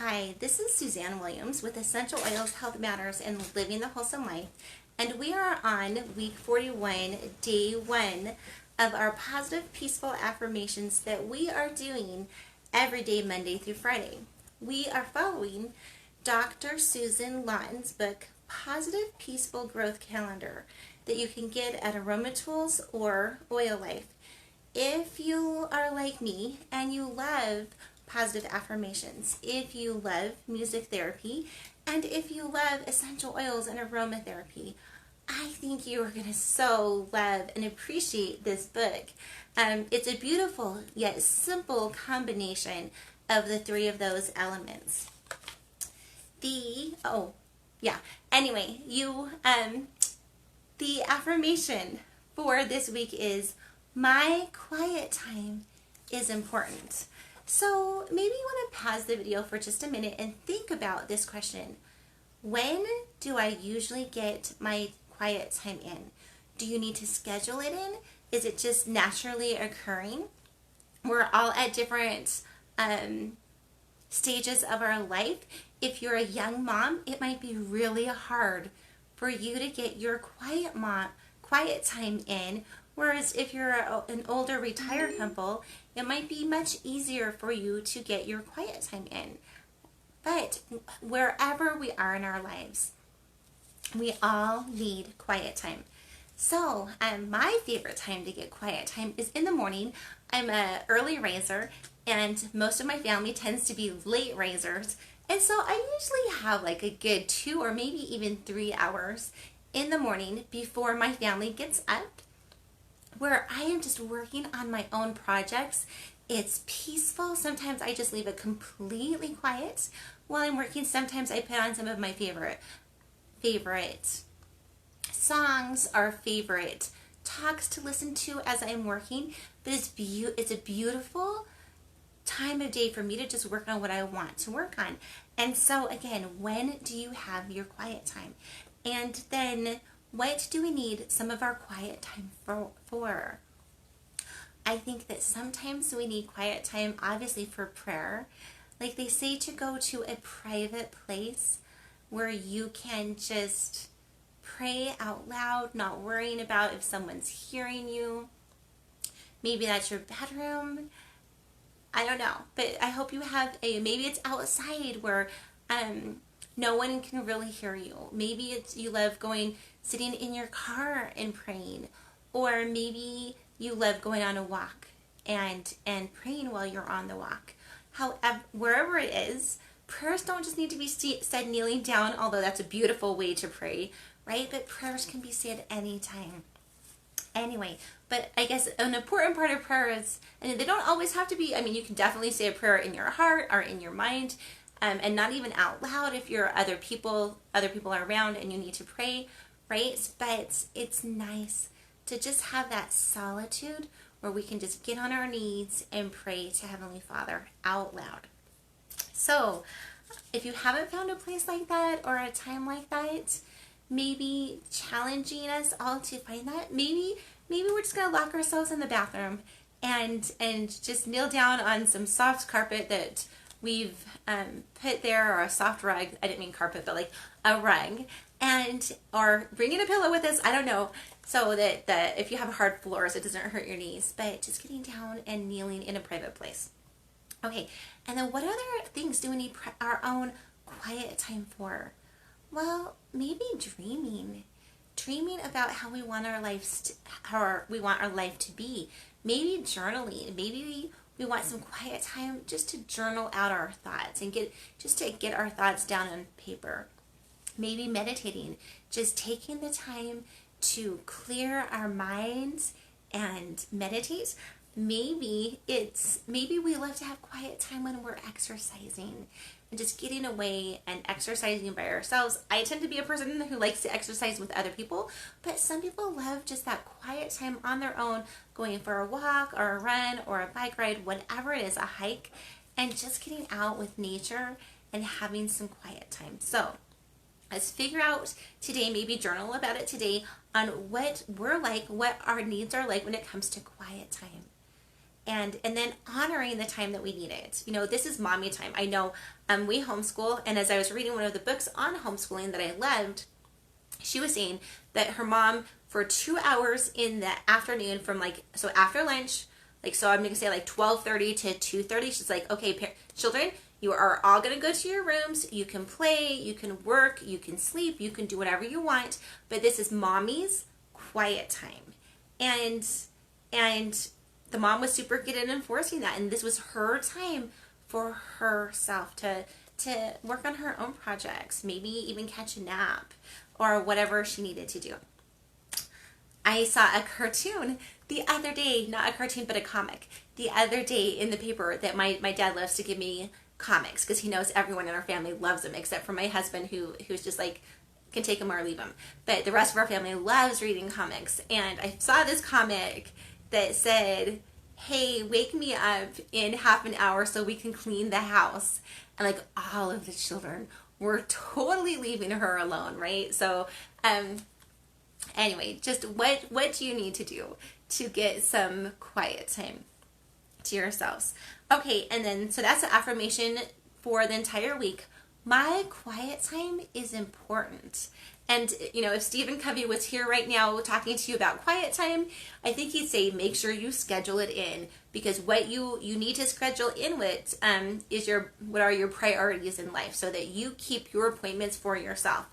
Hi, this is Suzanne Williams with Essential Oils, Health Matters, and Living the Wholesome Life. And we are on week 41, day 1 of our positive, peaceful affirmations that we are doing every day, Monday through Friday. We are following Dr. Susan Lawton's book, Positive Peaceful Growth Calendar, that you can get at Aroma Tools or Oil Life. If you are like me and you love positive affirmations, if you love music therapy, and if you love essential oils and aromatherapy, I think you are going to so love and appreciate this book. It's a beautiful yet simple combination of the three of those elements. The affirmation for this week is, my quiet time is important. So maybe you want to pause the video for just a minute and think about this question. When do I usually get my quiet time in? Do you need to schedule it in? Is it just naturally occurring? We're all at different stages of our life. If you're a young mom, it might be really hard for you to get your quiet time in. Whereas if you're an older retired couple, it might be much easier for you to get your quiet time in. But wherever we are in our lives, we all need quiet time. So my favorite time to get quiet time is in the morning. I'm an early riser, and most of my family tends to be late risers. And so I usually have like a good 2 or maybe even 3 hours in the morning before my family gets up, where I am just working on my own projects. It's peaceful. Sometimes I just leave it completely quiet while I'm working. Sometimes I put on some of my favorite songs or favorite talks to listen to as I'm working. But it's a beautiful time of day for me to just work on what I want to work on. And so again, when do you have your quiet time? And then what do we need some of our quiet time for? I think that sometimes we need quiet time, obviously, for prayer. Like they say, to go to a private place where you can just pray out loud, not worrying about if someone's hearing you. Maybe that's your bedroom. I don't know, but I hope you have maybe it's outside where no one can really hear you. Maybe it's you love sitting in your car and praying, or maybe you love going on a walk and praying while you're on the walk. However, wherever it is, prayers don't just need to be said kneeling down, although that's a beautiful way to pray, right? But prayers can be said anytime. Anyway, but I guess an important part of prayer is, and they don't always have to be, you can definitely say a prayer in your heart or in your mind, and not even out loud if you're other people are around and you need to pray, right? But it's nice to just have that solitude where we can just get on our knees and pray to Heavenly Father out loud. So if you haven't found a place like that or a time like that, maybe challenging us all to find that. Maybe we're just gonna lock ourselves in the bathroom and just kneel down on some soft carpet that we've put there, or a soft rug. I didn't mean carpet, but like a rug, or bringing a pillow with us. I don't know, so that if you have hard floors, it doesn't hurt your knees. But just getting down and kneeling in a private place. Okay, and then what other things do we need our own quiet time for? Well, maybe dreaming about how we want our life to be. Maybe journaling. Maybe we want some quiet time just to journal out our thoughts and get our thoughts down on paper. Maybe meditating, just taking the time to clear our minds and meditate. Maybe we love to have quiet time when we're exercising and just getting away and exercising by ourselves. I tend to be a person who likes to exercise with other people, but some people love just that quiet time on their own, going for a walk or a run or a bike ride, whatever it is, a hike, and just getting out with nature and having some quiet time. So let's figure out today, maybe journal about it today, on what we're like, what our needs are like when it comes to quiet time. and then honoring the time that we need it. You know, this is mommy time. I know we homeschool, and as I was reading one of the books on homeschooling that I loved, she was saying that her mom, for 2 hours in the afternoon, from like, so after lunch, like, so I'm going to say like 12:30 to 2:30, she's like, okay, children, you are all going to go to your rooms. You can play, you can work, you can sleep, you can do whatever you want, but this is mommy's quiet time. And the mom was super good at enforcing that, and this was her time for herself to work on her own projects, maybe even catch a nap or whatever she needed to do. I saw a cartoon the other day, not a cartoon, but a comic, the other day in the paper that my dad loves to give me comics because he knows everyone in our family loves them except for my husband who's just like, can take them or leave them. But the rest of our family loves reading comics. And I saw this comic that said, hey, wake me up in half an hour so we can clean the house. And like all of the children were totally leaving her alone, right? So anyway, just what do you need to do to get some quiet time to yourselves? Okay, and then so that's the affirmation for the entire week. My quiet time is important. And, you know, if Stephen Covey was here right now talking to you about quiet time, I think he'd say make sure you schedule it in, because what you need to schedule in with is what are your priorities in life, so that you keep your appointments for yourself.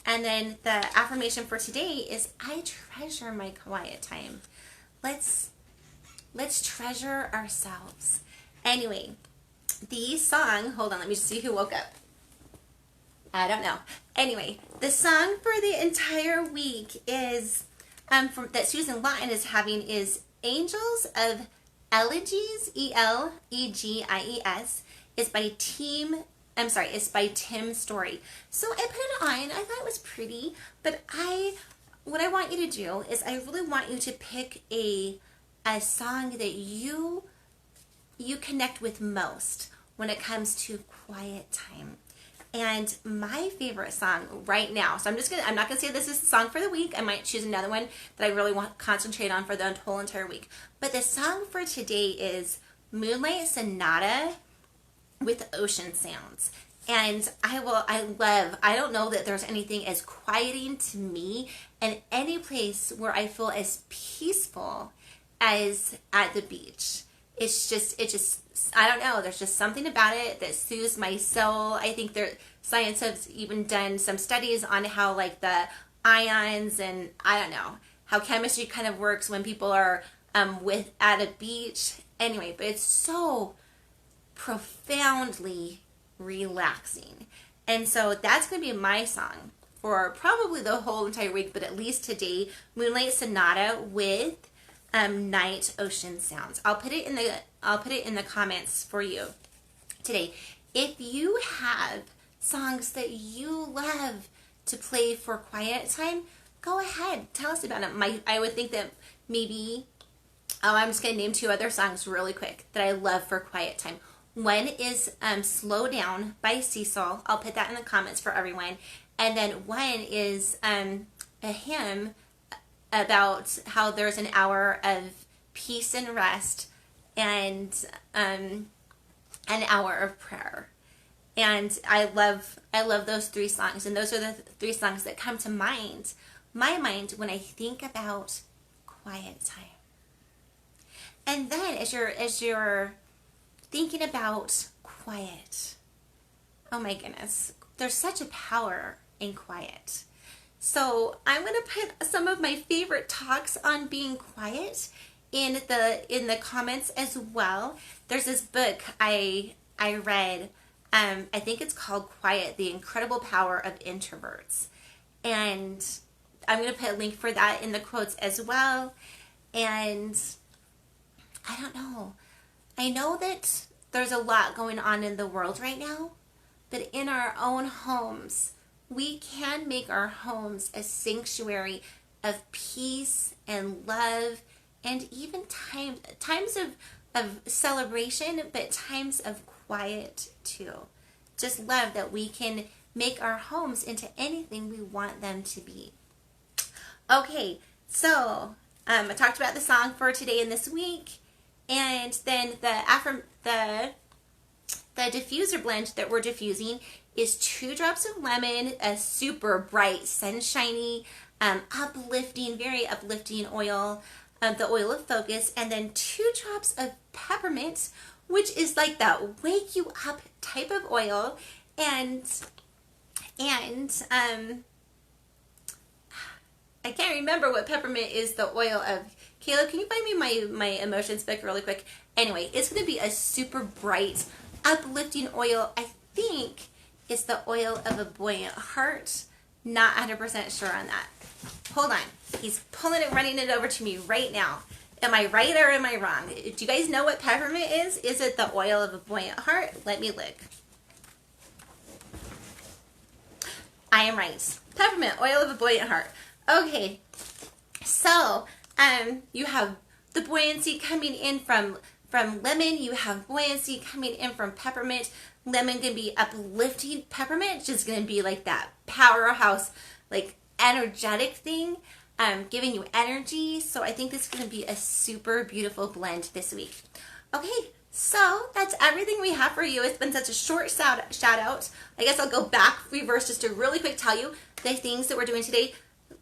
And then the affirmation for today is I treasure my quiet time. Let's treasure ourselves. Anyway, the song, hold on, let me just see who woke up. I don't know. Anyway, the song for the entire week is that Susan Lawton is having is Angels of Elegies, Elegies. It's by it's by Tim Story. So I put it on. I thought it was pretty, but what I want you to do is I really want you to pick a song that you connect with most when it comes to quiet time. And my favorite song right now, so I'm not gonna say this is the song for the week. I might choose another one that I really want to concentrate on for the whole entire week. But the song for today is Moonlight Sonata with Ocean Sounds. And I don't know that there's anything as quieting to me and any place where I feel as peaceful as at the beach. It just, I don't know, there's just something about it that soothes my soul. I think science has even done some studies on how like the ions and I don't know, how chemistry kind of works when people are at a beach. Anyway, but it's so profoundly relaxing. And so that's going to be my song for probably the whole entire week, but at least today, Moonlight Sonata with Night Ocean Sounds. I'll put it in the comments for you today. If you have songs that you love to play for quiet time, go ahead, tell us about them. I would think that maybe I'm just gonna name two other songs really quick that I love for quiet time. One is Slow Down by Cecil. I'll put that in the comments for everyone. And then one is a hymn about how there's an hour of peace and rest and an hour of prayer. And I love those three songs, and those are the three songs that come to my mind when I think about quiet time. And then as you're thinking about quiet, oh my goodness, there's such a power in quiet. So I'm going to put some of my favorite talks on being quiet in the comments as well. There's this book I read. I think it's called Quiet: The Incredible Power of Introverts. And I'm going to put a link for that in the quotes as well. And I don't know. I know that there's a lot going on in the world right now, but in our own homes, we can make our homes a sanctuary of peace and love, and even times of celebration, but times of quiet too. Just love that we can make our homes into anything we want them to be. Okay, so I talked about the song for today and this week, And then the diffuser blend that we're diffusing is 2 drops of lemon, a super bright, sunshiny, uplifting, very uplifting oil, the oil of focus, and then 2 drops of peppermint, which is like that wake you up type of oil, and I can't remember what peppermint is the oil of. Caleb, can you find me my emotions book really quick? Anyway, it's going to be a super bright, uplifting oil. I think it's the oil of a buoyant heart. Not 100% sure on that. Hold on. He's pulling it, running it over to me right now. Am I right or am I wrong? Do you guys know what peppermint is? Is it the oil of a buoyant heart? Let me look. I am right. Peppermint, oil of a buoyant heart. Okay, so you have the buoyancy coming in from lemon. You have buoyancy coming in from peppermint. Lemon can be uplifting. Peppermint just going to be like that powerhouse, like energetic thing, giving you energy. So I think this is going to be a super beautiful blend this week. Okay, so that's everything we have for you. It's been such a short shout out. I guess I'll go back reverse just to really quick tell you the things that we're doing today.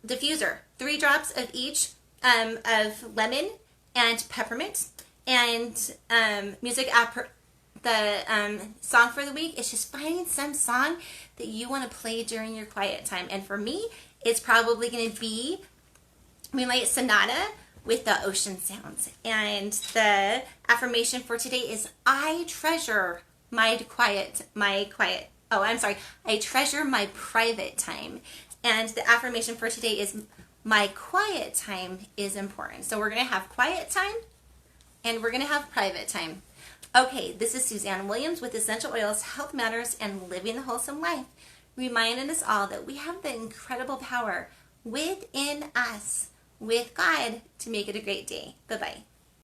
Diffuser, 3 drops of each of lemon and peppermint, and music app. The song for the week is just finding some song that you want to play during your quiet time. And for me, it's probably going to be Moonlight Sonata with the ocean sounds. And the affirmation for today is I treasure I treasure my private time. And the affirmation for today is my quiet time is important. So we're going to have quiet time and we're going to have private time. Okay, this is Suzanne Williams with Essential Oils, Health Matters, and Living the Wholesome Life, reminding us all that we have the incredible power within us, with God, to make it a great day. Bye-bye.